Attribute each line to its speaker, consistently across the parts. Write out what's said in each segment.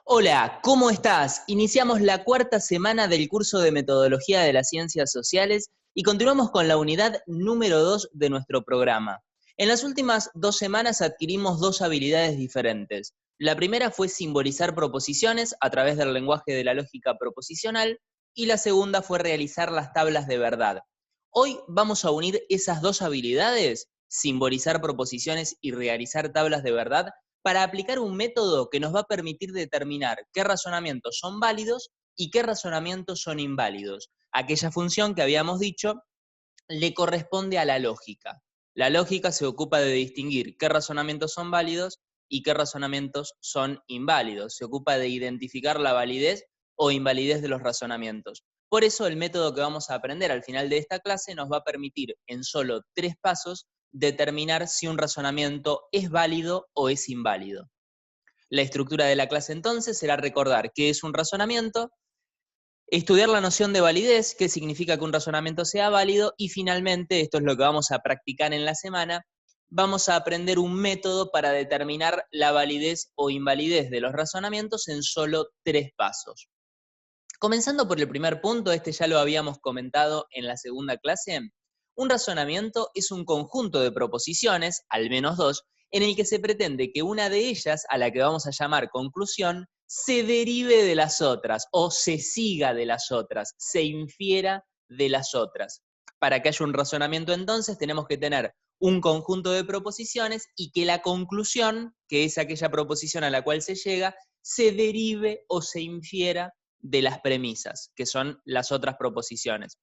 Speaker 1: Hola, ¿cómo estás? Iniciamos la cuarta semana del curso de Metodología de las Ciencias Sociales y continuamos con la unidad número 2 de nuestro programa. En las últimas 2 semanas adquirimos dos habilidades diferentes. La primera fue simbolizar proposiciones a través del lenguaje de la lógica proposicional y la segunda fue realizar las tablas de verdad. Hoy vamos a unir esas dos habilidades, simbolizar proposiciones y realizar tablas de verdad, para aplicar un método que nos va a permitir determinar qué razonamientos son válidos y qué razonamientos son inválidos. Aquella función que habíamos dicho le corresponde a la lógica. La lógica se ocupa de distinguir qué razonamientos son válidos y qué razonamientos son inválidos. Se ocupa de identificar la validez o invalidez de los razonamientos. Por eso el método que vamos a aprender al final de esta clase nos va a permitir en solo 3 pasos determinar si un razonamiento es válido o es inválido. La estructura de la clase entonces será recordar qué es un razonamiento, estudiar la noción de validez, qué significa que un razonamiento sea válido, y finalmente, esto es lo que vamos a practicar en la semana, vamos a aprender un método para determinar la validez o invalidez de los razonamientos en solo 3 pasos. Comenzando por el primer punto, este ya lo habíamos comentado en la segunda clase. Un razonamiento es un conjunto de proposiciones, al menos dos, en el que se pretende que una de ellas, a la que vamos a llamar conclusión, se derive de las otras o se siga de las otras, se infiera de las otras. Para que haya un razonamiento entonces tenemos que tener un conjunto de proposiciones y que la conclusión, que es aquella proposición a la cual se llega, se derive o se infiera de las premisas, que son las otras proposiciones.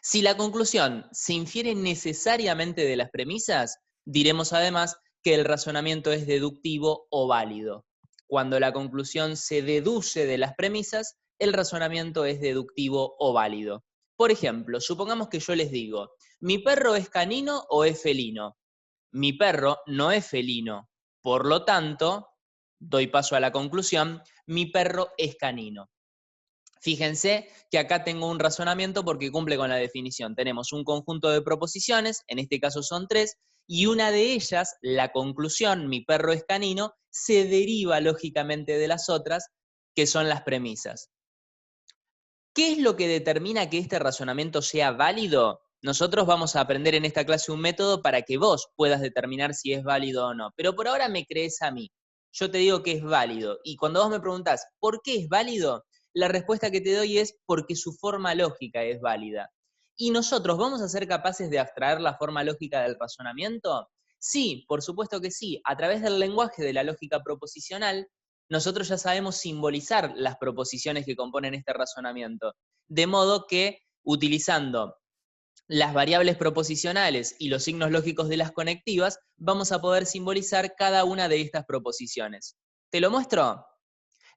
Speaker 1: Si la conclusión se infiere necesariamente de las premisas, diremos además que el razonamiento es deductivo o válido. Cuando la conclusión se deduce de las premisas, el razonamiento es deductivo o válido. Por ejemplo, supongamos que yo les digo, ¿mi perro es canino o es felino? Mi perro no es felino, por lo tanto, doy paso a la conclusión, mi perro es canino. Fíjense que acá tengo un razonamiento porque cumple con la definición. Tenemos un conjunto de proposiciones, en este caso son 3, y una de ellas, la conclusión, mi perro es canino, se deriva lógicamente de las otras, que son las premisas. ¿Qué es lo que determina que este razonamiento sea válido? Nosotros vamos a aprender en esta clase un método para que vos puedas determinar si es válido o no. Pero por ahora me crees a mí. Yo te digo que es válido. Y cuando vos me preguntás, ¿por qué es válido? La respuesta que te doy es porque su forma lógica es válida. ¿Y nosotros vamos a ser capaces de abstraer la forma lógica del razonamiento? Sí, por supuesto que sí. A través del lenguaje de la lógica proposicional, nosotros ya sabemos simbolizar las proposiciones que componen este razonamiento. De modo que, utilizando las variables proposicionales y los signos lógicos de las conectivas, vamos a poder simbolizar cada una de estas proposiciones. ¿Te lo muestro?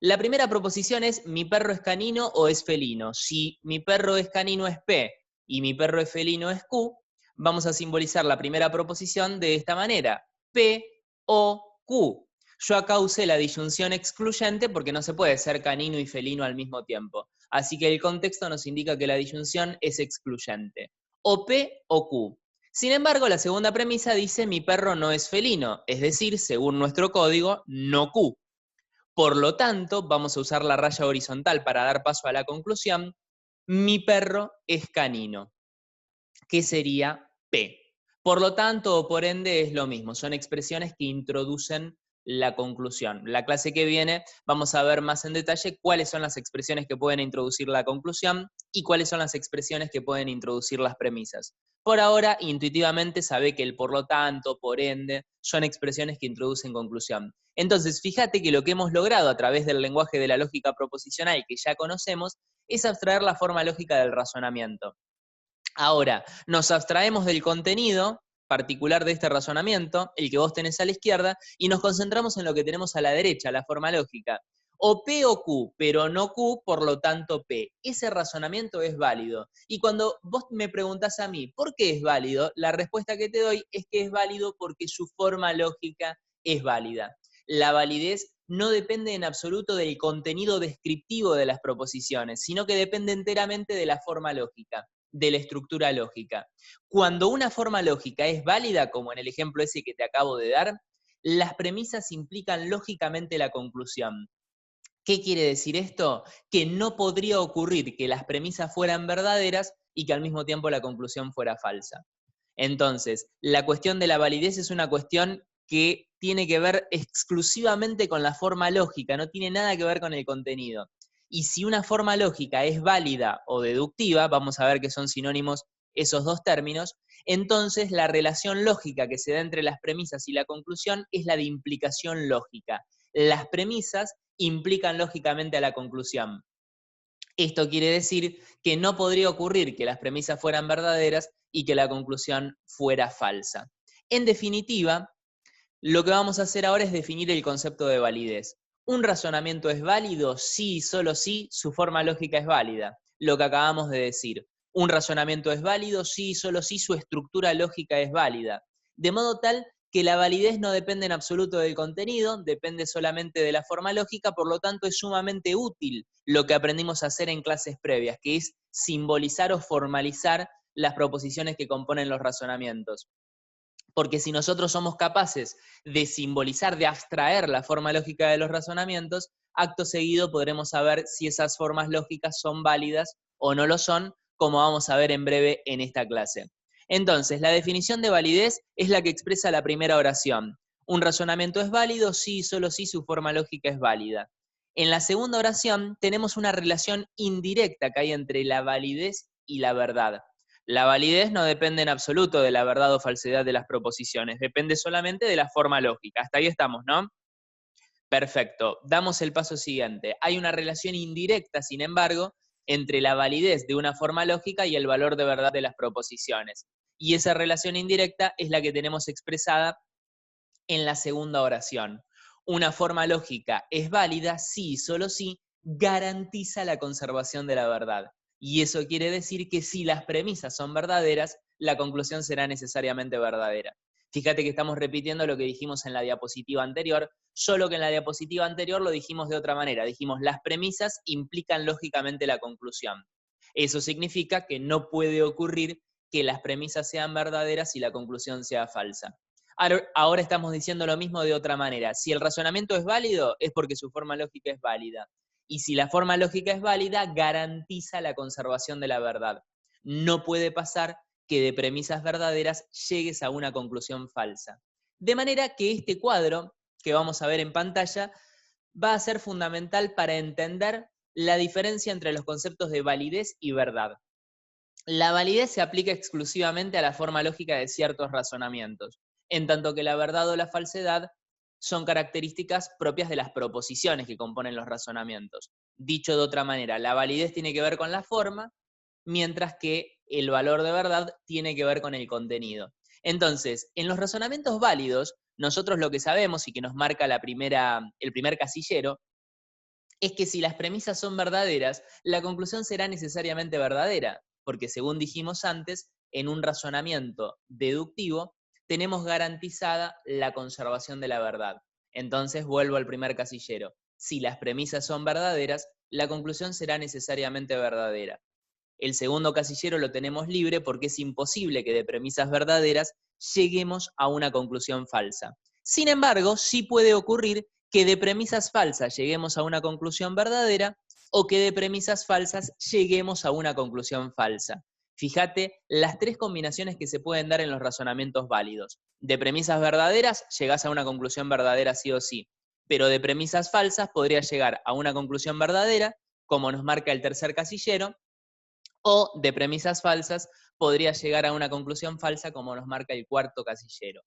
Speaker 1: La primera proposición es, ¿mi perro es canino o es felino? Si mi perro es canino es P y mi perro es felino es Q, vamos a simbolizar la primera proposición de esta manera, P o Q. Yo acá usé la disyunción excluyente porque no se puede ser canino y felino al mismo tiempo. Así que el contexto nos indica que la disyunción es excluyente. O P o Q. Sin embargo, la segunda premisa dice mi perro no es felino, es decir, según nuestro código, no Q. Por lo tanto, vamos a usar la raya horizontal para dar paso a la conclusión. Mi perro es canino, que sería P. Por lo tanto, o por ende, es lo mismo. Son expresiones que introducen la conclusión. La clase que viene vamos a ver más en detalle cuáles son las expresiones que pueden introducir la conclusión y cuáles son las expresiones que pueden introducir las premisas. Por ahora, intuitivamente sabe que el por lo tanto, por ende, son expresiones que introducen conclusión. Entonces, fíjate que lo que hemos logrado a través del lenguaje de la lógica proposicional que ya conocemos es abstraer la forma lógica del razonamiento. Ahora, nos abstraemos del contenido particular de este razonamiento, el que vos tenés a la izquierda, y nos concentramos en lo que tenemos a la derecha, la forma lógica. O P o Q, pero no Q, por lo tanto P. Ese razonamiento es válido. Y cuando vos me preguntás a mí, ¿por qué es válido? La respuesta que te doy es que es válido porque su forma lógica es válida. La validez no depende en absoluto del contenido descriptivo de las proposiciones, sino que depende enteramente de la forma lógica, de la estructura lógica. Cuando una forma lógica es válida, como en el ejemplo ese que te acabo de dar, las premisas implican lógicamente la conclusión. ¿Qué quiere decir esto? Que no podría ocurrir que las premisas fueran verdaderas y que al mismo tiempo la conclusión fuera falsa. Entonces, la cuestión de la validez es una cuestión que tiene que ver exclusivamente con la forma lógica, no tiene nada que ver con el contenido. Y si una forma lógica es válida o deductiva, vamos a ver que son sinónimos esos dos términos, entonces la relación lógica que se da entre las premisas y la conclusión es la de implicación lógica. Las premisas implican lógicamente a la conclusión. Esto quiere decir que no podría ocurrir que las premisas fueran verdaderas y que la conclusión fuera falsa. En definitiva, lo que vamos a hacer ahora es definir el concepto de validez. ¿Un razonamiento es válido? Sí, solo sí, su forma lógica es válida. Lo que acabamos de decir. ¿Un razonamiento es válido? Sí, solo sí, su estructura lógica es válida. De modo tal que la validez no depende en absoluto del contenido, depende solamente de la forma lógica, por lo tanto es sumamente útil lo que aprendimos a hacer en clases previas, que es simbolizar o formalizar las proposiciones que componen los razonamientos. Porque si nosotros somos capaces de simbolizar, de abstraer la forma lógica de los razonamientos, acto seguido podremos saber si esas formas lógicas son válidas o no lo son, como vamos a ver en breve en esta clase. Entonces, la definición de validez es la que expresa la primera oración. Un razonamiento es válido si y solo si su forma lógica es válida. En la segunda oración tenemos una relación indirecta que hay entre la validez y la verdad. La validez no depende en absoluto de la verdad o falsedad de las proposiciones, depende solamente de la forma lógica. Hasta ahí estamos, ¿no? Perfecto. Damos el paso siguiente. Hay una relación indirecta, sin embargo, entre la validez de una forma lógica y el valor de verdad de las proposiciones. Y esa relación indirecta es la que tenemos expresada en la segunda oración. Una forma lógica es válida si y solo si garantiza la conservación de la verdad. Y eso quiere decir que si las premisas son verdaderas, la conclusión será necesariamente verdadera. Fíjate que estamos repitiendo lo que dijimos en la diapositiva anterior, solo que en la diapositiva anterior lo dijimos de otra manera. Dijimos, las premisas implican lógicamente la conclusión. Eso significa que no puede ocurrir que las premisas sean verdaderas y la conclusión sea falsa. Ahora estamos diciendo lo mismo de otra manera. Si el razonamiento es válido, es porque su forma lógica es válida. Y si la forma lógica es válida, garantiza la conservación de la verdad. No puede pasar que de premisas verdaderas llegues a una conclusión falsa. De manera que este cuadro que vamos a ver en pantalla va a ser fundamental para entender la diferencia entre los conceptos de validez y verdad. La validez se aplica exclusivamente a la forma lógica de ciertos razonamientos, en tanto que la verdad o la falsedad son características propias de las proposiciones que componen los razonamientos. Dicho de otra manera, la validez tiene que ver con la forma, mientras que el valor de verdad tiene que ver con el contenido. Entonces, en los razonamientos válidos, nosotros lo que sabemos y que nos marca el primer casillero, es que si las premisas son verdaderas, la conclusión será necesariamente verdadera, porque según dijimos antes, en un razonamiento deductivo tenemos garantizada la conservación de la verdad. Entonces vuelvo al primer casillero. Si las premisas son verdaderas, la conclusión será necesariamente verdadera. El segundo casillero lo tenemos libre porque es imposible que de premisas verdaderas lleguemos a una conclusión falsa. Sin embargo, sí puede ocurrir que de premisas falsas lleguemos a una conclusión verdadera o que de premisas falsas lleguemos a una conclusión falsa. Fíjate las tres combinaciones que se pueden dar en los razonamientos válidos. De premisas verdaderas llegás a una conclusión verdadera sí o sí, pero de premisas falsas podrías llegar a una conclusión verdadera, como nos marca el tercer casillero, o de premisas falsas podría llegar a una conclusión falsa, como nos marca el cuarto casillero.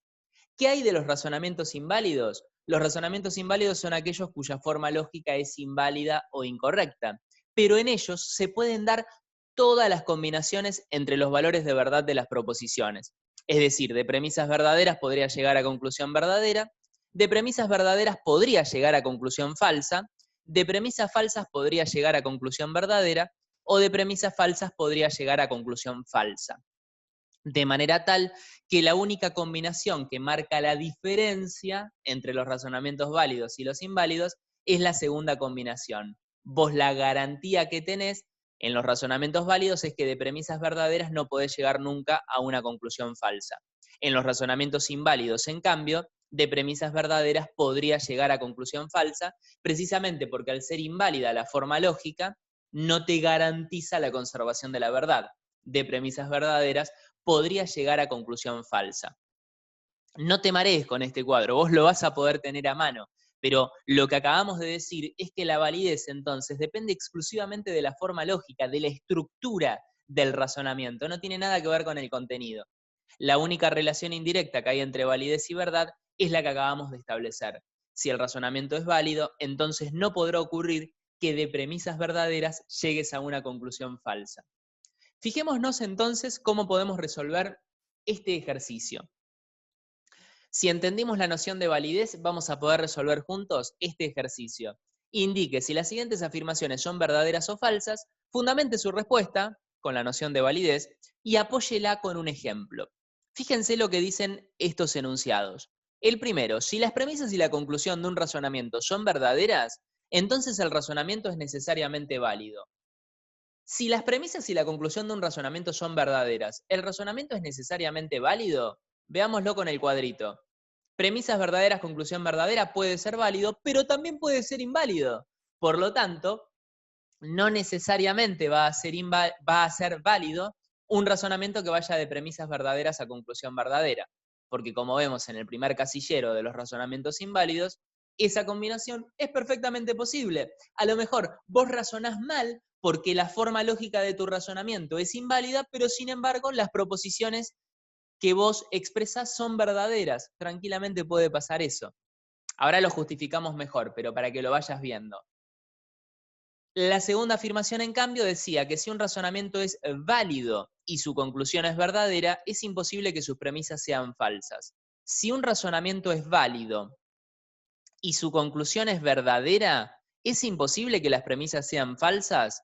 Speaker 1: ¿Qué hay de los razonamientos inválidos? Los razonamientos inválidos son aquellos cuya forma lógica es inválida o incorrecta, pero en ellos se pueden dar todas las combinaciones entre los valores de verdad de las proposiciones. Es decir, de premisas verdaderas podría llegar a conclusión verdadera, de premisas verdaderas podría llegar a conclusión falsa, de premisas falsas podría llegar a conclusión verdadera, o de premisas falsas podría llegar a conclusión falsa. De manera tal que la única combinación que marca la diferencia entre los razonamientos válidos y los inválidos es la segunda combinación. Vos la garantía que tenés en los razonamientos válidos es que de premisas verdaderas no podés llegar nunca a una conclusión falsa. En los razonamientos inválidos, en cambio, de premisas verdaderas podría llegar a conclusión falsa, precisamente porque al ser inválida la forma lógica, no te garantiza la conservación de la verdad. De premisas verdaderas podría llegar a conclusión falsa. No te marees con este cuadro, vos lo vas a poder tener a mano, pero lo que acabamos de decir es que la validez entonces depende exclusivamente de la forma lógica, de la estructura del razonamiento, no tiene nada que ver con el contenido. La única relación indirecta que hay entre validez y verdad es la que acabamos de establecer. Si el razonamiento es válido, entonces no podrá ocurrir que de premisas verdaderas llegues a una conclusión falsa. Fijémonos entonces cómo podemos resolver este ejercicio. Si entendimos la noción de validez, vamos a poder resolver juntos este ejercicio. Indique si las siguientes afirmaciones son verdaderas o falsas, fundamente su respuesta con la noción de validez y apóyela con un ejemplo. Fíjense lo que dicen estos enunciados. El primero, si las premisas y la conclusión de un razonamiento son verdaderas, entonces el razonamiento es necesariamente válido. Si las premisas y la conclusión de un razonamiento son verdaderas, ¿el razonamiento es necesariamente válido? Veámoslo con el cuadrito. Premisas verdaderas, conclusión verdadera, puede ser válido, pero también puede ser inválido. Por lo tanto, no necesariamente va a ser válido un razonamiento que vaya de premisas verdaderas a conclusión verdadera. Porque como vemos en el primer casillero de los razonamientos inválidos, esa combinación es perfectamente posible. A lo mejor vos razonás mal porque la forma lógica de tu razonamiento es inválida, pero sin embargo las proposiciones que vos expresás son verdaderas. Tranquilamente puede pasar eso. Ahora lo justificamos mejor, pero para que lo vayas viendo. La segunda afirmación, en cambio, decía que si un razonamiento es válido y su conclusión es verdadera, es imposible que sus premisas sean falsas. Si un razonamiento es válido y su conclusión es verdadera, ¿es imposible que las premisas sean falsas?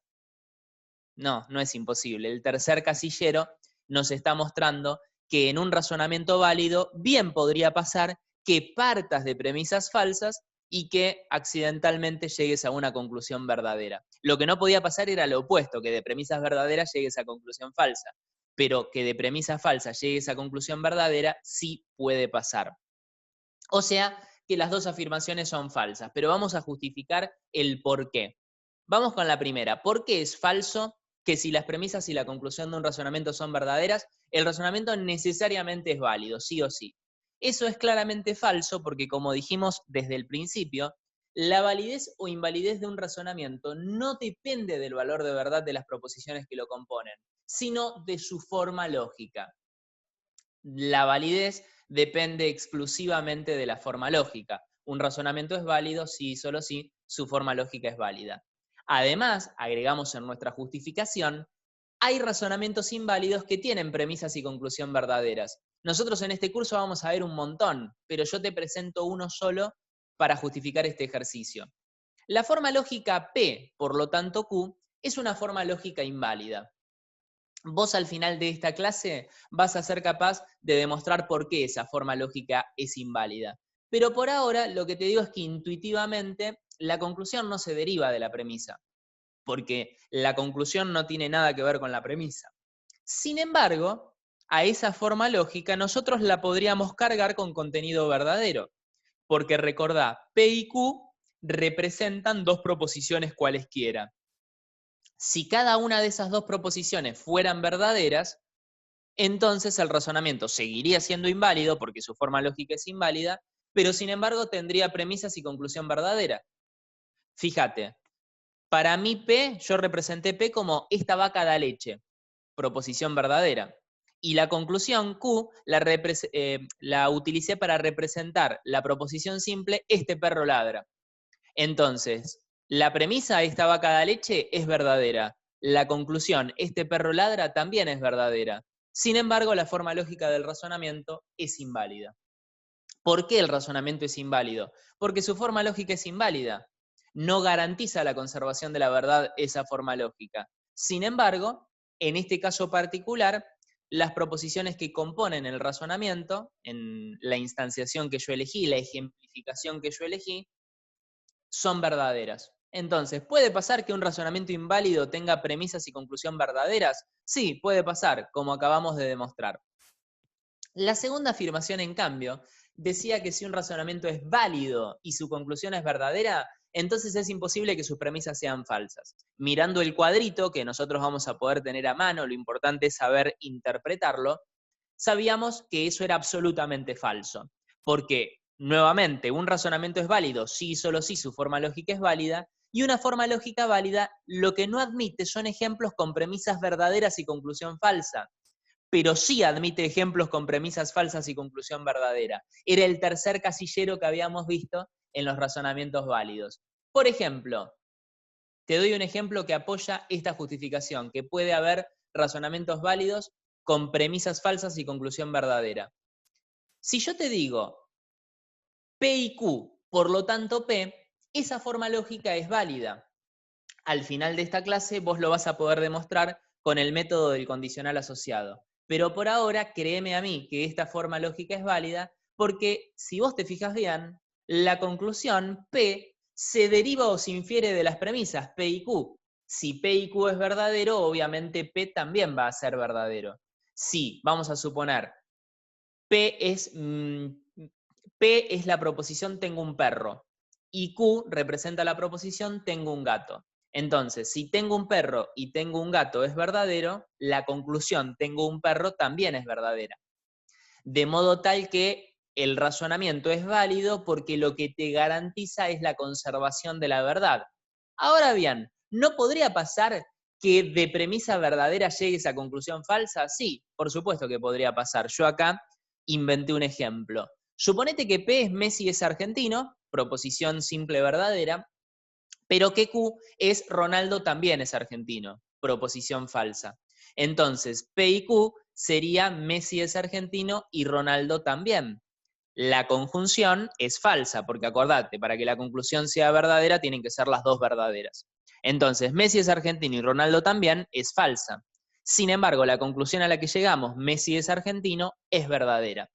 Speaker 1: No, no es imposible. El tercer casillero nos está mostrando que en un razonamiento válido bien podría pasar que partas de premisas falsas y que accidentalmente llegues a una conclusión verdadera. Lo que no podía pasar era lo opuesto, que de premisas verdaderas llegues a conclusión falsa. Pero que de premisas falsas llegues a conclusión verdadera sí puede pasar. O sea que las dos afirmaciones son falsas, pero vamos a justificar el por qué. Vamos con la primera. ¿Por qué es falso que si las premisas y la conclusión de un razonamiento son verdaderas, el razonamiento necesariamente es válido, sí o sí? Eso es claramente falso porque, como dijimos desde el principio, la validez o invalidez de un razonamiento no depende del valor de verdad de las proposiciones que lo componen, sino de su forma lógica. La validez depende exclusivamente de la forma lógica. Un razonamiento es válido si y solo si su forma lógica es válida. Además, agregamos en nuestra justificación, hay razonamientos inválidos que tienen premisas y conclusión verdaderas. Nosotros en este curso vamos a ver un montón, pero yo te presento uno solo para justificar este ejercicio. La forma lógica P, por lo tanto Q, es una forma lógica inválida. Vos al final de esta clase vas a ser capaz de demostrar por qué esa forma lógica es inválida. Pero por ahora lo que te digo es que intuitivamente la conclusión no se deriva de la premisa, porque la conclusión no tiene nada que ver con la premisa. Sin embargo, a esa forma lógica nosotros la podríamos cargar con contenido verdadero, porque recordá, P y Q representan dos proposiciones cualesquiera. Si cada una de esas dos proposiciones fueran verdaderas, entonces el razonamiento seguiría siendo inválido porque su forma lógica es inválida, pero sin embargo tendría premisas y conclusión verdadera. Fíjate, para mí P, yo representé P como esta vaca da leche, proposición verdadera. Y la conclusión Q la utilicé para representar la proposición simple, este perro ladra. Entonces, la premisa, esta vaca da leche, es verdadera. La conclusión, este perro ladra, también es verdadera. Sin embargo, la forma lógica del razonamiento es inválida. ¿Por qué el razonamiento es inválido? Porque su forma lógica es inválida. No garantiza la conservación de la verdad esa forma lógica. Sin embargo, en este caso particular, las proposiciones que componen el razonamiento, en la instanciación que yo elegí, la ejemplificación que yo elegí, son verdaderas. Entonces, ¿puede pasar que un razonamiento inválido tenga premisas y conclusión verdaderas? Sí, puede pasar, como acabamos de demostrar. La segunda afirmación, en cambio, decía que si un razonamiento es válido y su conclusión es verdadera, entonces es imposible que sus premisas sean falsas. Mirando el cuadrito, que nosotros vamos a poder tener a mano, lo importante es saber interpretarlo, sabíamos que eso era absolutamente falso. Porque, nuevamente, un razonamiento es válido si y solo si su forma lógica es válida, y una forma lógica válida lo que no admite son ejemplos con premisas verdaderas y conclusión falsa, pero sí admite ejemplos con premisas falsas y conclusión verdadera. Era el tercer casillero que habíamos visto en los razonamientos válidos. Por ejemplo, te doy un ejemplo que apoya esta justificación, que puede haber razonamientos válidos con premisas falsas y conclusión verdadera. Si yo te digo P y Q, por lo tanto P, esa forma lógica es válida. Al final de esta clase vos lo vas a poder demostrar con el método del condicional asociado. Pero por ahora, créeme a mí que esta forma lógica es válida porque si vos te fijas bien, la conclusión P se deriva o se infiere de las premisas P y Q. Si P y Q es verdadero, obviamente P también va a ser verdadero. Si, vamos a suponer, P es la proposición tengo un perro y Q representa la proposición tengo un gato. Entonces, si tengo un perro y tengo un gato es verdadero, la conclusión tengo un perro también es verdadera. De modo tal que el razonamiento es válido porque lo que te garantiza es la conservación de la verdad. Ahora bien, ¿no podría pasar que de premisa verdadera llegues a conclusión falsa? Sí, por supuesto que podría pasar. Yo acá inventé un ejemplo. Suponete que P es Messi es argentino, proposición simple verdadera, pero que Q es Ronaldo también es argentino, proposición falsa. Entonces, P y Q sería Messi es argentino y Ronaldo también. La conjunción es falsa, porque acordate, para que la conclusión sea verdadera tienen que ser las dos verdaderas. Entonces, Messi es argentino y Ronaldo también es falsa. Sin embargo, la conclusión a la que llegamos, Messi es argentino, es verdadera.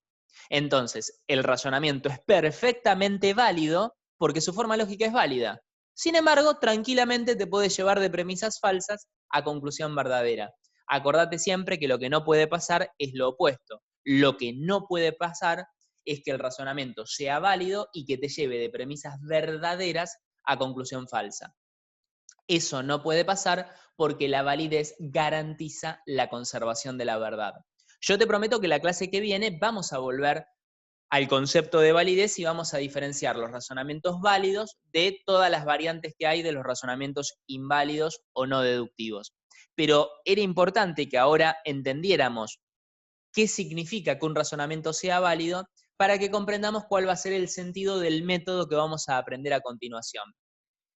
Speaker 1: Entonces, el razonamiento es perfectamente válido porque su forma lógica es válida. Sin embargo, tranquilamente te puede llevar de premisas falsas a conclusión verdadera. Acordate siempre que lo que no puede pasar es lo opuesto. Lo que no puede pasar es que el razonamiento sea válido y que te lleve de premisas verdaderas a conclusión falsa. Eso no puede pasar porque la validez garantiza la conservación de la verdad. Yo te prometo que la clase que viene vamos a volver al concepto de validez y vamos a diferenciar los razonamientos válidos de todas las variantes que hay de los razonamientos inválidos o no deductivos. Pero era importante que ahora entendiéramos qué significa que un razonamiento sea válido para que comprendamos cuál va a ser el sentido del método que vamos a aprender a continuación.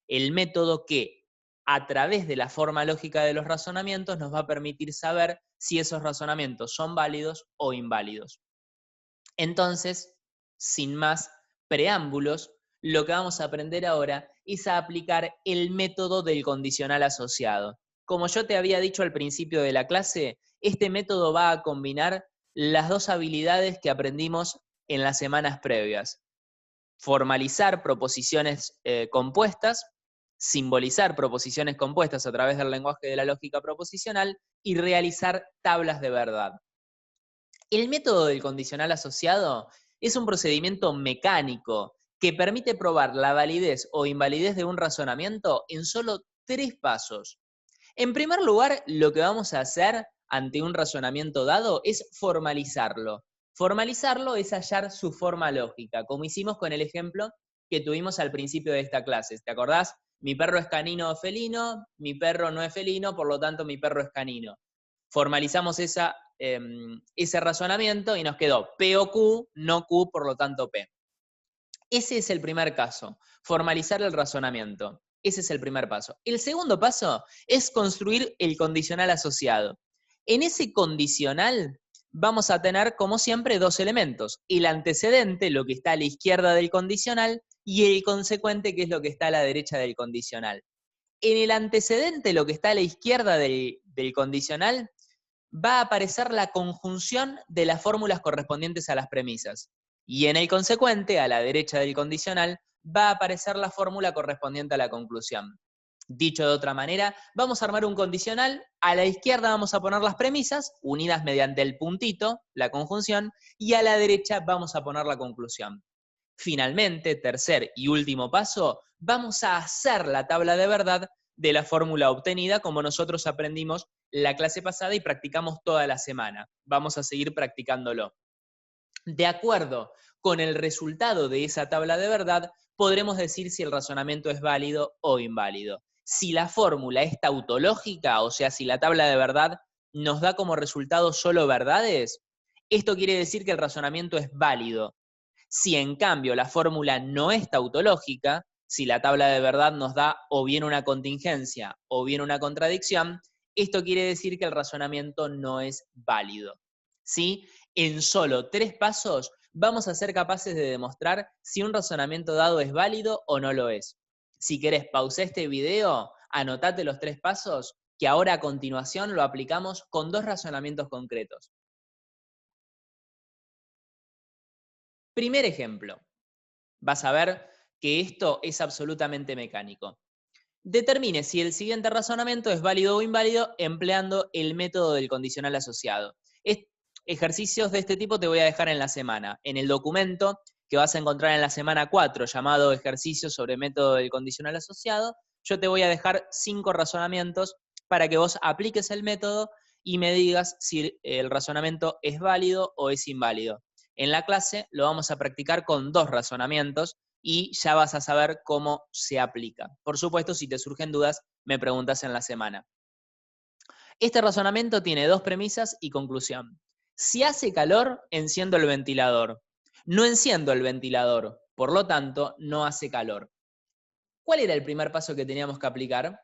Speaker 1: El método que, a través de la forma lógica de los razonamientos, nos va a permitir saber si esos razonamientos son válidos o inválidos. Entonces, sin más preámbulos, lo que vamos a aprender ahora es a aplicar el método del condicional asociado. Como yo te había dicho al principio de la clase, este método va a combinar las dos habilidades que aprendimos en las semanas previas. Formalizar proposiciones compuestas, simbolizar proposiciones compuestas a través del lenguaje de la lógica proposicional y realizar tablas de verdad. El método del condicional asociado es un procedimiento mecánico que permite probar la validez o invalidez de un razonamiento en solo 3 pasos. En primer lugar, lo que vamos a hacer ante un razonamiento dado es formalizarlo. Formalizarlo es hallar su forma lógica, como hicimos con el ejemplo que tuvimos al principio de esta clase. ¿Te acordás? Mi perro es canino o felino, mi perro no es felino, por lo tanto mi perro es canino. Formalizamos ese razonamiento y nos quedó P o Q, no Q, por lo tanto P. Ese es el primer caso, formalizar el razonamiento. Ese es el primer paso. El segundo paso es construir el condicional asociado. En ese condicional vamos a tener, como siempre, 2 elementos. El antecedente, lo que está a la izquierda del condicional, y el consecuente, que es lo que está a la derecha del condicional. En el antecedente, lo que está a la izquierda del condicional, va a aparecer la conjunción de las fórmulas correspondientes a las premisas. Y en el consecuente, a la derecha del condicional, va a aparecer la fórmula correspondiente a la conclusión. Dicho de otra manera, vamos a armar un condicional, a la izquierda vamos a poner las premisas, unidas mediante el puntito, la conjunción, y a la derecha vamos a poner la conclusión. Finalmente, tercer y último paso, vamos a hacer la tabla de verdad de la fórmula obtenida como nosotros aprendimos la clase pasada y practicamos toda la semana. Vamos a seguir practicándolo. De acuerdo con el resultado de esa tabla de verdad, podremos decir si el razonamiento es válido o inválido. Si la fórmula es tautológica, o sea, si la tabla de verdad nos da como resultado solo verdades, esto quiere decir que el razonamiento es válido. Si en cambio la fórmula no es tautológica, si la tabla de verdad nos da o bien una contingencia o bien una contradicción, esto quiere decir que el razonamiento no es válido. ¿Sí? En solo 3 pasos vamos a ser capaces de demostrar si un razonamiento dado es válido o no lo es. Si querés, pausa este video, anotate los 3 pasos, que ahora a continuación lo aplicamos con 2 razonamientos concretos. Primer ejemplo. Vas a ver que esto es absolutamente mecánico. Determine si el siguiente razonamiento es válido o inválido empleando el método del condicional asociado. Ejercicios de este tipo te voy a dejar en la semana. En el documento que vas a encontrar en la semana 4, llamado Ejercicios sobre método del condicional asociado, yo te voy a dejar 5 razonamientos para que vos apliques el método y me digas si el razonamiento es válido o es inválido. En la clase lo vamos a practicar con 2 razonamientos y ya vas a saber cómo se aplica. Por supuesto, si te surgen dudas, me preguntas en la semana. Este razonamiento tiene 2 premisas y conclusión. Si hace calor, enciendo el ventilador. No enciendo el ventilador, por lo tanto, no hace calor. ¿Cuál era el primer paso que teníamos que aplicar?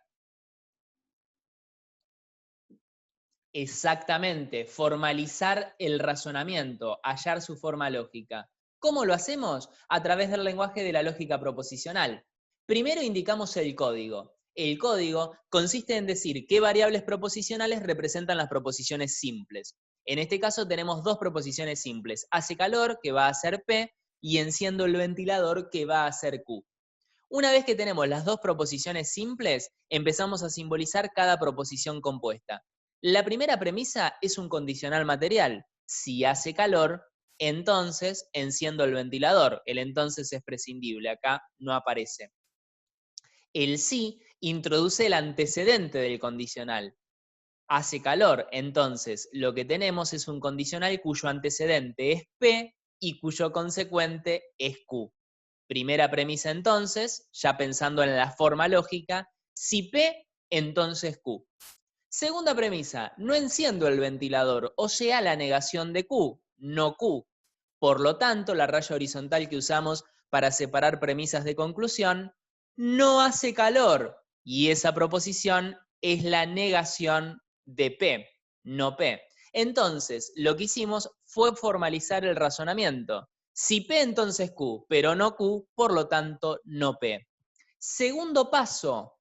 Speaker 1: Exactamente, formalizar el razonamiento, hallar su forma lógica. ¿Cómo lo hacemos? A través del lenguaje de la lógica proposicional. Primero indicamos el código. El código consiste en decir qué variables proposicionales representan las proposiciones simples. En este caso tenemos 2 proposiciones simples. Hace calor, que va a ser P, y enciendo el ventilador, que va a ser Q. Una vez que tenemos las 2 proposiciones simples, empezamos a simbolizar cada proposición compuesta. La primera premisa es un condicional material. Si hace calor, entonces enciendo el ventilador. El entonces es prescindible, acá no aparece. El si introduce el antecedente del condicional. Hace calor, entonces lo que tenemos es un condicional cuyo antecedente es P y cuyo consecuente es Q. Primera premisa entonces, ya pensando en la forma lógica, si P, entonces Q. Segunda premisa, no enciendo el ventilador, o sea, la negación de Q, no Q. Por lo tanto, la raya horizontal que usamos para separar premisas de conclusión no hace calor, y esa proposición es la negación de P, no P. Entonces, lo que hicimos fue formalizar el razonamiento. Si P, entonces Q, pero no Q, por lo tanto, no P. Segundo paso,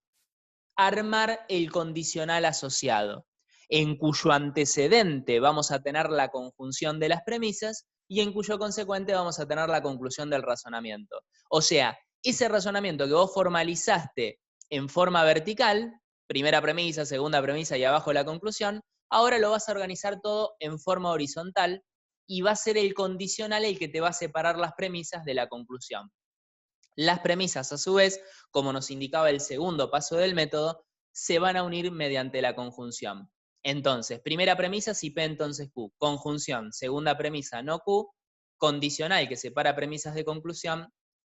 Speaker 1: armar el condicional asociado, en cuyo antecedente vamos a tener la conjunción de las premisas y en cuyo consecuente vamos a tener la conclusión del razonamiento. O sea, ese razonamiento que vos formalizaste en forma vertical, primera premisa, segunda premisa y abajo la conclusión, ahora lo vas a organizar todo en forma horizontal y va a ser el condicional el que te va a separar las premisas de la conclusión. Las premisas, a su vez, como nos indicaba el segundo paso del método, se van a unir mediante la conjunción. Entonces, primera premisa, si P entonces Q. Conjunción, segunda premisa, no Q. Condicional, que separa premisas de conclusión.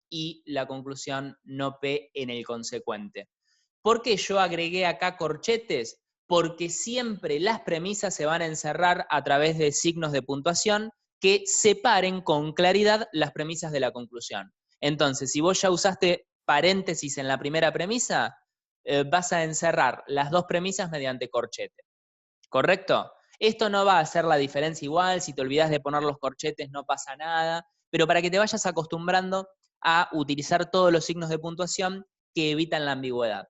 Speaker 1: Y la conclusión, no P en el consecuente. ¿Por qué yo agregué acá corchetes? Porque siempre las premisas se van a encerrar a través de signos de puntuación que separen con claridad las premisas de la conclusión. Entonces, si vos ya usaste paréntesis en la primera premisa, vas a encerrar las 2 premisas mediante corchete. ¿Correcto? Esto no va a hacer la diferencia igual, si te olvidas de poner los corchetes no pasa nada, pero para que te vayas acostumbrando a utilizar todos los signos de puntuación que evitan la ambigüedad.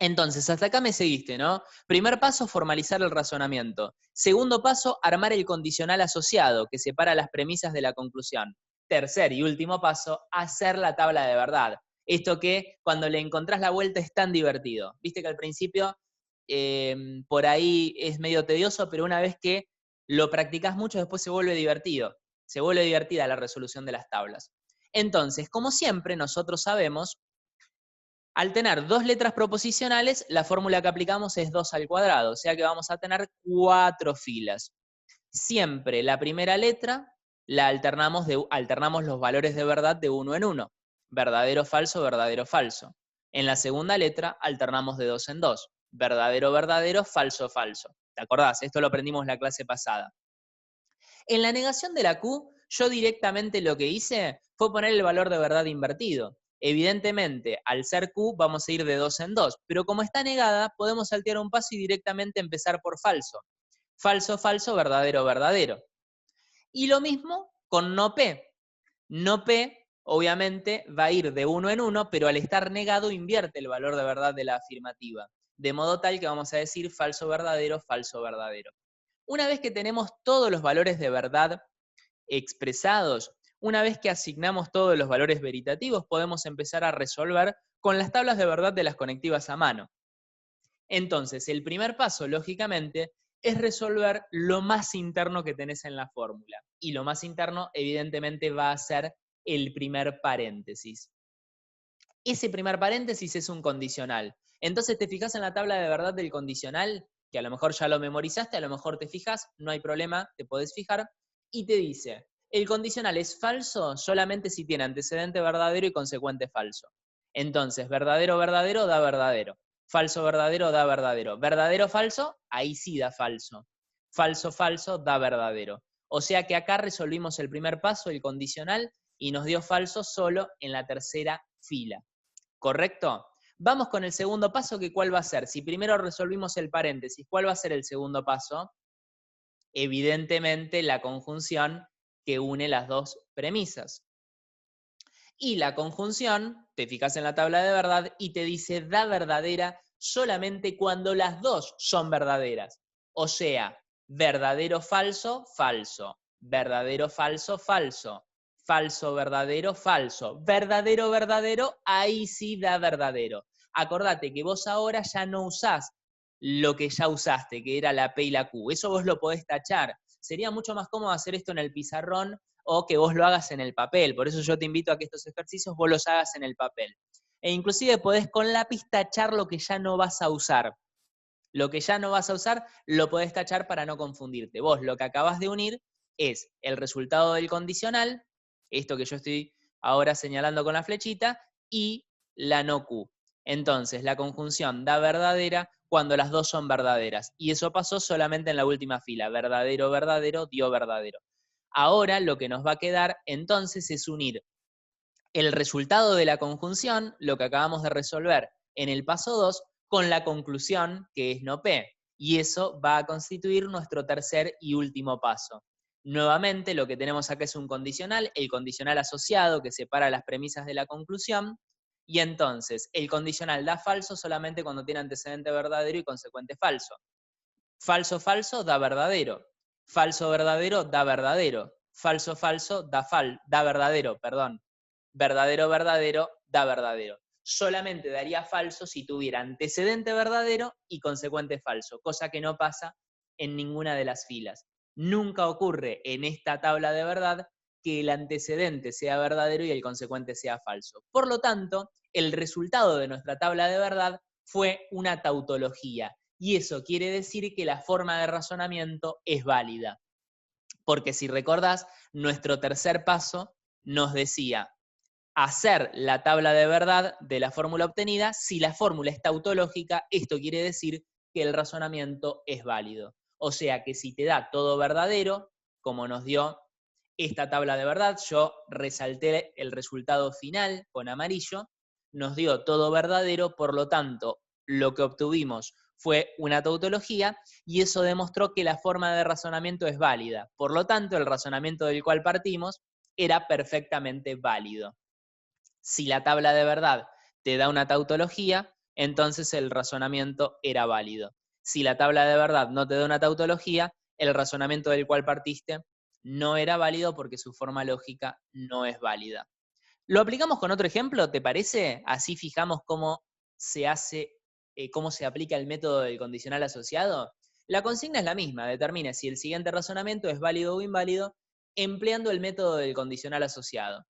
Speaker 1: Entonces, hasta acá me seguiste, ¿no? Primer paso, formalizar el razonamiento. Segundo paso, armar el condicional asociado, que separa las premisas de la conclusión. Tercer y último paso, hacer la tabla de verdad. Esto que cuando le encontrás la vuelta es tan divertido. Viste que al principio por ahí es medio tedioso, pero una vez que lo practicás mucho, después se vuelve divertido. Se vuelve divertida la resolución de las tablas. Entonces, como siempre, nosotros sabemos, al tener dos letras proposicionales, la fórmula que aplicamos es 2 al cuadrado, o sea que vamos a tener 4 filas. Siempre la primera letra la alternamos los valores de verdad de 1 en 1. Verdadero, falso, verdadero, falso. En la segunda letra alternamos de 2 en 2. Verdadero, verdadero, falso, falso. ¿Te acordás? Esto lo aprendimos la clase pasada. En la negación de la Q, yo directamente lo que hice fue poner el valor de verdad invertido. Evidentemente, al ser Q, vamos a ir de 2 en 2, pero como está negada, podemos saltear un paso y directamente empezar por falso. Falso, falso, verdadero, verdadero. Y lo mismo con no P. No P, obviamente, va a ir de 1 en 1, pero al estar negado invierte el valor de verdad de la afirmativa. De modo tal que vamos a decir falso, verdadero, falso, verdadero. Una vez que tenemos todos los valores de verdad expresados, una vez que asignamos todos los valores veritativos, podemos empezar a resolver con las tablas de verdad de las conectivas a mano. Entonces, el primer paso, lógicamente, es resolver lo más interno que tenés en la fórmula. Y lo más interno, evidentemente, va a ser el primer paréntesis. Ese primer paréntesis es un condicional. Entonces, te fijas en la tabla de verdad del condicional, que a lo mejor ya lo memorizaste, a lo mejor te fijas, no hay problema, te podés fijar, y te dice, el condicional es falso solamente si tiene antecedente verdadero y consecuente falso. Entonces, verdadero, verdadero, da verdadero. Falso, verdadero, da verdadero. Verdadero, falso, ahí sí da falso. Falso, falso, da verdadero. O sea que acá resolvimos el primer paso, el condicional, y nos dio falso solo en la tercera fila. ¿Correcto? Vamos con el segundo paso, que ¿cuál va a ser? Si primero resolvimos el paréntesis, ¿cuál va a ser el segundo paso? Evidentemente la conjunción que une las dos premisas. Y la conjunción, te fijas en la tabla de verdad y te dice da verdadera solamente cuando las dos son verdaderas. O sea, verdadero, falso, falso. Verdadero, falso, falso. Falso, verdadero, falso. Verdadero, verdadero, ahí sí da verdadero. Acordate que vos ahora ya no usás lo que ya usaste, que era la P y la Q. Eso vos lo podés tachar. Sería mucho más cómodo hacer esto en el pizarrón o que vos lo hagas en el papel. Por eso yo te invito a que estos ejercicios vos los hagas en el papel. E inclusive podés con lápiz tachar lo que ya no vas a usar. Lo que ya no vas a usar lo podés tachar para no confundirte. Vos lo que acabas de unir es el resultado del condicional, esto que yo estoy ahora señalando con la flechita, y la no Q. Entonces, la conjunción da verdadera cuando las dos son verdaderas. Y eso pasó solamente en la última fila. Verdadero, verdadero, dio verdadero. Ahora lo que nos va a quedar entonces es unir el resultado de la conjunción, lo que acabamos de resolver en el paso 2, con la conclusión, que es no P. Y eso va a constituir nuestro tercer y último paso. Nuevamente, lo que tenemos acá es un condicional, el condicional asociado que separa las premisas de la conclusión, y entonces el condicional da falso solamente cuando tiene antecedente verdadero y consecuente falso. Falso, falso, da verdadero. Falso, verdadero, da verdadero. Falso, falso, da verdadero, perdón. Verdadero, verdadero, da verdadero. Solamente daría falso si tuviera antecedente verdadero y consecuente falso, cosa que no pasa en ninguna de las filas. Nunca ocurre en esta tabla de verdad que el antecedente sea verdadero y el consecuente sea falso. Por lo tanto, el resultado de nuestra tabla de verdad fue una tautología. Y eso quiere decir que la forma de razonamiento es válida. Porque si recordás, nuestro tercer paso nos decía hacer la tabla de verdad de la fórmula obtenida. Si la fórmula es tautológica, esto quiere decir que el razonamiento es válido. O sea que si te da todo verdadero, como nos dio esta tabla de verdad, yo resalté el resultado final con amarillo, nos dio todo verdadero, por lo tanto, lo que obtuvimos fue una tautología y eso demostró que la forma de razonamiento es válida. Por lo tanto, el razonamiento del cual partimos era perfectamente válido. Si la tabla de verdad te da una tautología, entonces el razonamiento era válido. Si la tabla de verdad no te da una tautología, el razonamiento del cual partiste no era válido porque su forma lógica no es válida. ¿Lo aplicamos con otro ejemplo, te parece? Así fijamos cómo se hace, cómo se aplica el método del condicional asociado. La consigna es la misma, determine si el siguiente razonamiento es válido o inválido empleando el método del condicional asociado.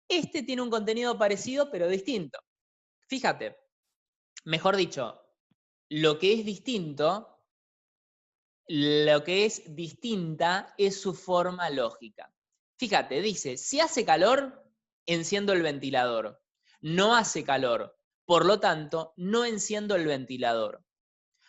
Speaker 1: Este tiene un contenido parecido pero distinto. Fíjate, mejor dicho, lo que es distinto, lo que es distinta es su forma lógica. Fíjate, dice, si hace calor, enciendo el ventilador. No hace calor, por lo tanto, no enciendo el ventilador.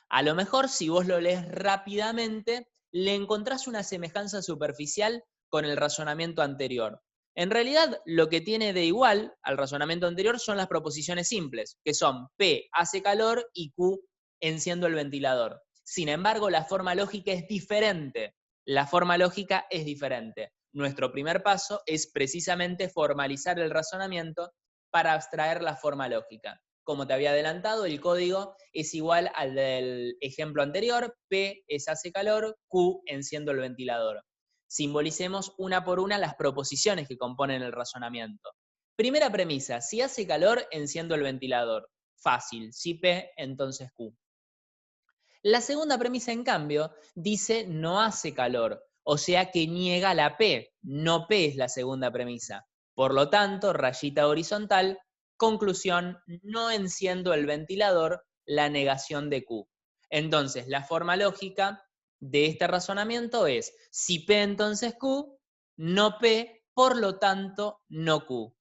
Speaker 1: A lo mejor, si vos lo lees rápidamente, le encontrás una semejanza superficial con el razonamiento anterior. En realidad, lo que tiene de igual al razonamiento anterior son las proposiciones simples, que son P hace calor y Q enciendo el ventilador. Sin embargo, la forma lógica es diferente. La forma lógica es diferente. Nuestro primer paso es precisamente formalizar el razonamiento para abstraer la forma lógica. Como te había adelantado, el código es igual al del ejemplo anterior, P es hace calor, Q enciendo el ventilador. Simbolicemos una por una las proposiciones que componen el razonamiento. Primera premisa, si hace calor, enciendo el ventilador. Fácil, si P, entonces Q. La segunda premisa, en cambio, dice no hace calor, o sea que niega la P, no P es la segunda premisa. Por lo tanto, rayita horizontal, conclusión, no enciendo el ventilador, la negación de Q. Entonces, la forma lógica de este razonamiento es, si P entonces Q, no P, por lo tanto, no Q.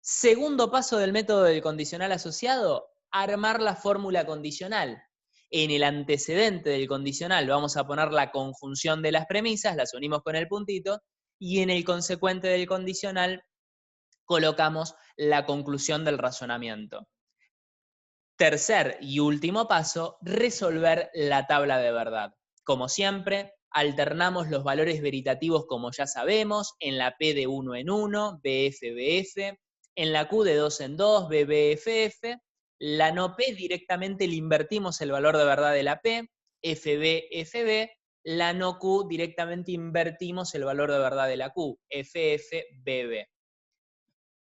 Speaker 1: Segundo paso del método del condicional asociado, armar la fórmula condicional. En el antecedente del condicional vamos a poner la conjunción de las premisas, las unimos con el puntito, y en el consecuente del condicional colocamos la conclusión del razonamiento. Tercer y último paso, resolver la tabla de verdad. Como siempre, alternamos los valores veritativos como ya sabemos, en la P de 1 en 1, BF, BF, en la Q de 2 en 2, BBFF, la no P directamente le invertimos el valor de verdad de la P, FB, FB, la no Q directamente invertimos el valor de verdad de la Q, FF, BB.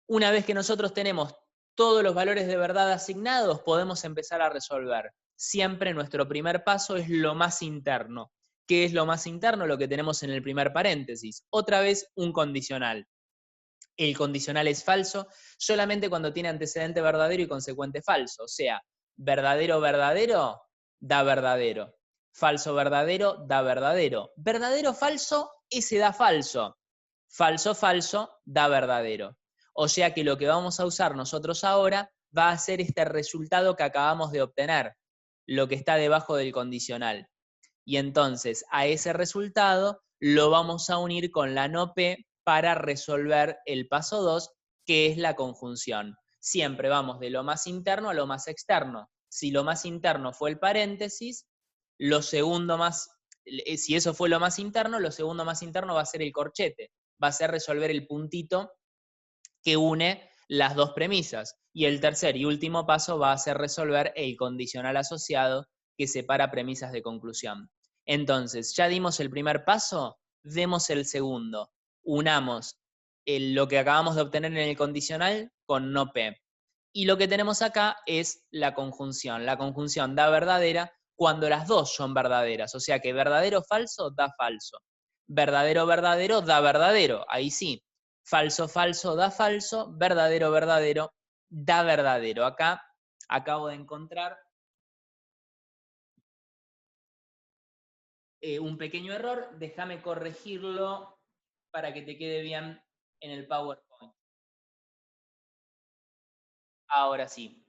Speaker 1: Una vez que nosotros tenemos todos los valores de verdad asignados, podemos empezar a resolver. Siempre nuestro primer paso es lo más interno. ¿Qué es lo más interno? Lo que tenemos en el primer paréntesis. Otra vez, un condicional. El condicional es falso solamente cuando tiene antecedente verdadero y consecuente falso. O sea, verdadero, verdadero, da verdadero. Falso, verdadero, da verdadero. Verdadero, falso, ese da falso. Falso, falso, da verdadero. O sea que lo que vamos a usar nosotros ahora va a ser este resultado que acabamos de obtener, lo que está debajo del condicional. Y entonces a ese resultado lo vamos a unir con la no P para resolver el paso 2, que es la conjunción. Siempre vamos de lo más interno a lo más externo. Si lo más interno fue el paréntesis, lo segundo más, si eso fue lo más interno, lo segundo más interno va a ser el corchete. Va a ser resolver el puntito que une las dos premisas. Y el tercer y último paso va a ser resolver el condicional asociado que separa premisas de conclusión. Entonces, ya dimos el primer paso, demos el segundo. Unamos lo que acabamos de obtener en el condicional con no P. Y lo que tenemos acá es la conjunción. La conjunción da verdadera cuando las dos son verdaderas. O sea que verdadero, falso, da falso. Verdadero, verdadero, da verdadero. Ahí sí. Falso, falso, da falso. Verdadero, verdadero, da verdadero. Acá acabo de encontrar un pequeño error. Déjame corregirlo para que te quede bien en el PowerPoint. Ahora sí.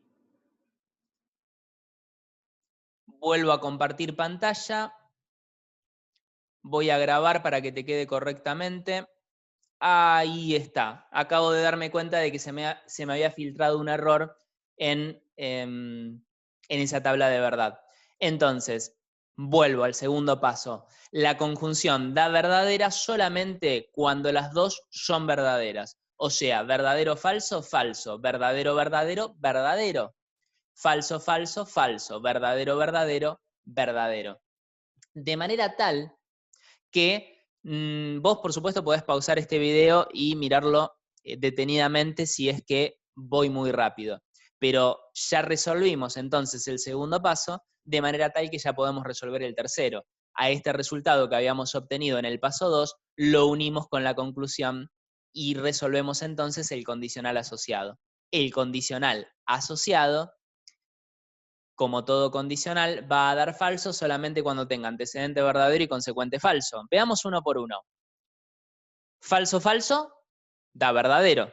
Speaker 1: Vuelvo a compartir pantalla. Voy a grabar para que te quede correctamente. Ahí está. Acabo de darme cuenta de que se me había filtrado un error en esa tabla de verdad. Entonces, vuelvo al segundo paso. La conjunción da verdadera solamente cuando las dos son verdaderas. O sea, verdadero, falso, falso. Verdadero, verdadero, verdadero. Falso, falso, falso. Verdadero, verdadero, verdadero. De manera tal que vos, por supuesto, podés pausar este video y mirarlo detenidamente si es que voy muy rápido. Pero ya resolvimos entonces el segundo paso de manera tal que ya podemos resolver el tercero. A este resultado que habíamos obtenido en el paso 2, lo unimos con la conclusión y resolvemos entonces el condicional asociado. El condicional asociado, como todo condicional, va a dar falso solamente cuando tenga antecedente verdadero y consecuente falso. Veamos uno por uno. Falso, falso, da verdadero.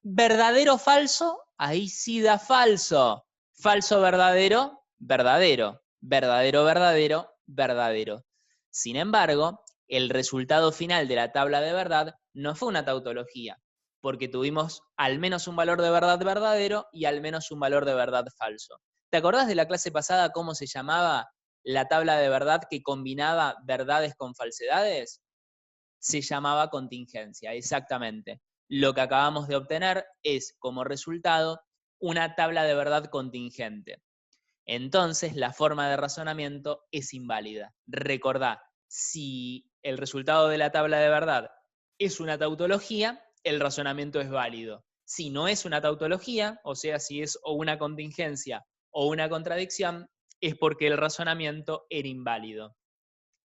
Speaker 1: Verdadero, falso, ahí sí da falso. Falso, verdadero, verdadero. Verdadero, verdadero, verdadero. Sin embargo, el resultado final de la tabla de verdad no fue una tautología, porque tuvimos al menos un valor de verdad verdadero y al menos un valor de verdad falso. ¿Te acordás de la clase pasada cómo se llamaba la tabla de verdad que combinaba verdades con falsedades? Se llamaba contingencia, exactamente. Lo que acabamos de obtener es, como resultado, una tabla de verdad contingente. Entonces, la forma de razonamiento es inválida. Recordá, si el resultado de la tabla de verdad es una tautología, el razonamiento es válido. Si no es una tautología, o sea, si es o una contingencia o una contradicción, es porque el razonamiento era inválido.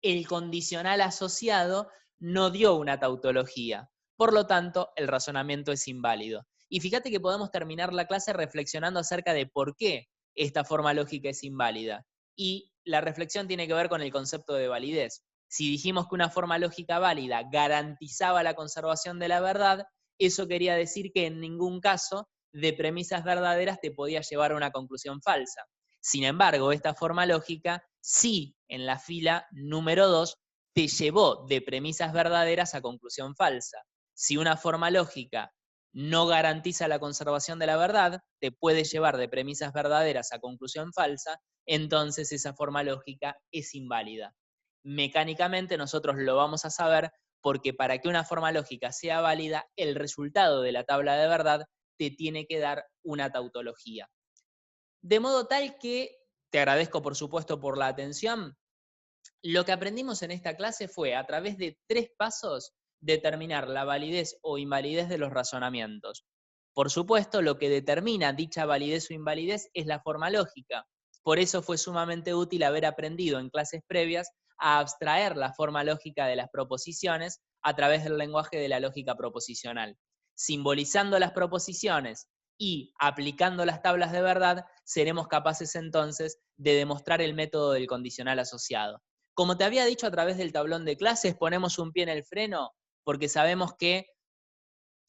Speaker 1: El condicional asociado no dio una tautología. Por lo tanto, el razonamiento es inválido. Y fíjate que podemos terminar la clase reflexionando acerca de por qué esta forma lógica es inválida. Y la reflexión tiene que ver con el concepto de validez. Si dijimos que una forma lógica válida garantizaba la conservación de la verdad, eso quería decir que en ningún caso de premisas verdaderas te podía llevar a una conclusión falsa. Sin embargo, esta forma lógica sí, en la fila número 2, te llevó de premisas verdaderas a conclusión falsa. Si una forma lógica no garantiza la conservación de la verdad, te puede llevar de premisas verdaderas a conclusión falsa, entonces esa forma lógica es inválida. Mecánicamente nosotros lo vamos a saber porque para que una forma lógica sea válida, el resultado de la tabla de verdad te tiene que dar una tautología. De modo tal que, te agradezco por supuesto por la atención, lo que aprendimos en esta clase fue, a través de 3 pasos, determinar la validez o invalidez de los razonamientos. Por supuesto, lo que determina dicha validez o invalidez es la forma lógica. Por eso fue sumamente útil haber aprendido en clases previas a abstraer la forma lógica de las proposiciones a través del lenguaje de la lógica proposicional. Simbolizando las proposiciones y aplicando las tablas de verdad, seremos capaces entonces de demostrar el método del condicional asociado. Como te había dicho a través del tablón de clases, ponemos un pie en el freno porque sabemos que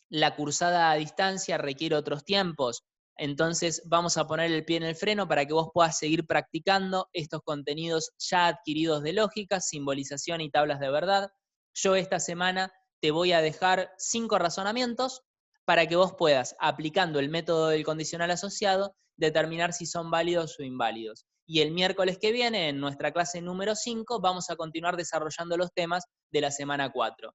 Speaker 1: la cursada a distancia requiere otros tiempos. Entonces vamos a poner el pie en el freno para que vos puedas seguir practicando estos contenidos ya adquiridos de lógica, simbolización y tablas de verdad. Yo esta semana te voy a dejar 5 razonamientos para que vos puedas, aplicando el método del condicional asociado, determinar si son válidos o inválidos. Y el miércoles que viene, en nuestra clase número 5, vamos a continuar desarrollando los temas de la semana 4.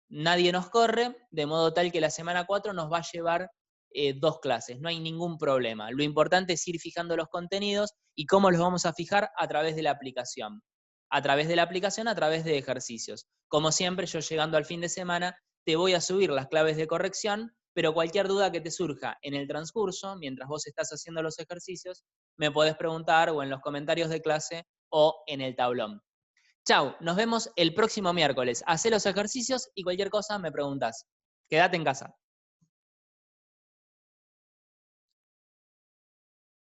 Speaker 1: Nadie nos corre, de modo tal que la semana 4 nos va a llevar 2 clases, no hay ningún problema. Lo importante es ir fijando los contenidos y cómo los vamos a fijar a través de la aplicación. A través de la aplicación, a través de ejercicios. Como siempre, yo llegando al fin de semana, te voy a subir las claves de corrección, pero cualquier duda que te surja en el transcurso, mientras vos estás haciendo los ejercicios, me podés preguntar o en los comentarios de clase o en el tablón. Chau, nos vemos el próximo miércoles. Hacé los ejercicios y cualquier cosa me preguntas. Quédate en casa.